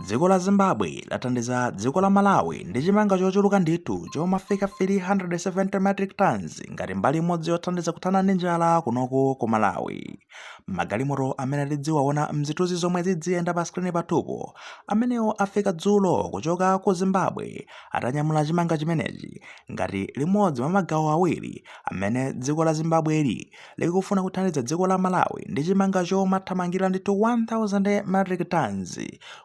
Dziko la Zimbabwe lathandiza dziko la Malawi ndi chimanga chochuluka ndithu chomafika 370 metric tons ngati mbali imodzi yothandiza kuthana ndi njala kunoko ku Malawi. Magalimoto amene tidziwaona mzithunzi zomwe zidziyenda pa skrini pathupo amenewo afika dzulo kuchoka ku Zimbabwe atanyamula chimanga chimenechi ngati limodzi mwa magawo awiri amene dziko la Zimbabwe likufuna kuthandiza dziko la Malawi ndi chimanga chomathamangira ndithu 1000 metric tons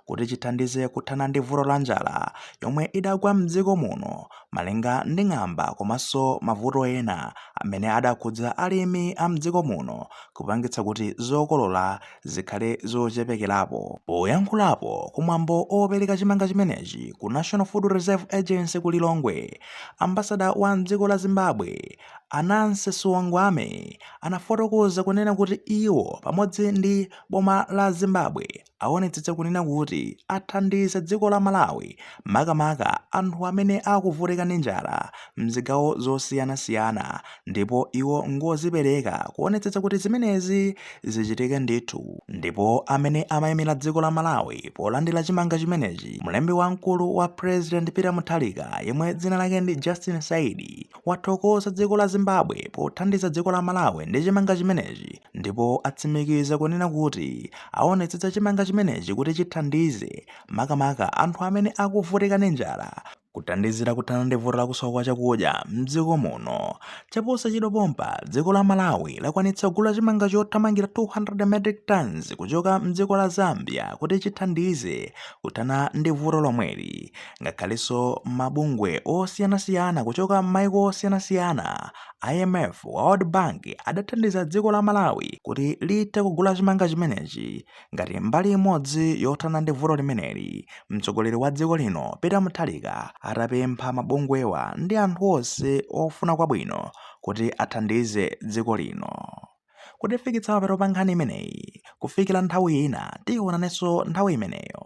kuti chithandize kuthana ndi vuto la njala yomwe idagwa mdziko muno malinga ndi ng'amba komanso mavuto ena amene adakhudza alimi a mdziko muno kupangitsa kuti zokolola zikhale zochepekerapo. Poyankhulapo kumwambo opereka chimanga chimenechi ku National Food Reserve Agency ku Lilongwe, ambasada wa dziko la Zimbabwe Anansi Suwangwame anafotokoza kunena kuti iwo pamodzi ndi boma la Zimbabwe aonetsetse kunena kuti athandize dziko la Malawi makamaka anthu amene akuvutika ndi njala mzigawo zosiyanasiyana, ndipo iwo ngozipereka kuonetsetsa kuti zimenezi zichitike ndithu. Ndipo amene amayimira dziko la Malawi polandira chimanga chimenechi, mlembi wamkulu wa President Peter Mutharika yemwe dzina lake ndi Justin Saidi, wathokoza dziko la Zimbabwe pothandiza dziko la Malawi ndi chimanga chimenechi, ndipo atsimikiza kunena kuti aonetsetsa chimanga chimenechi kuti chithandize makamaka anthu amene akuvutika ndi njala kuthandizira kuthana ndi vuto la kusowa kwa chakudya mdziko muno. Chaposachedwa pompa dziko la Malawi lakwanitsa kugula chimanga chothamangira 200 metric tons kuchoka mdziko la Zambia kuti chithandize kuthana ndi vuto lomweli. Ngakhalenso mabungwe osiyanasiyana kuchoka m'mayiko osiyanasiyana, IMF, World Bank adathandiza dziko la Malawi kuti lithe kugula chimanga chimenechi ngati mbali imodzi yothana ndi vuto limeneli. Mtsogoleri wa dziko lino Peter Mutharika atapempha mabungwewa ndi anthu onse ofuna kwabwino kuti athandize dziko lino. Kutifikitsa mapeto pa nkhani imeneyi, kufikira nthawi ina tionananso nthawi imeneyo.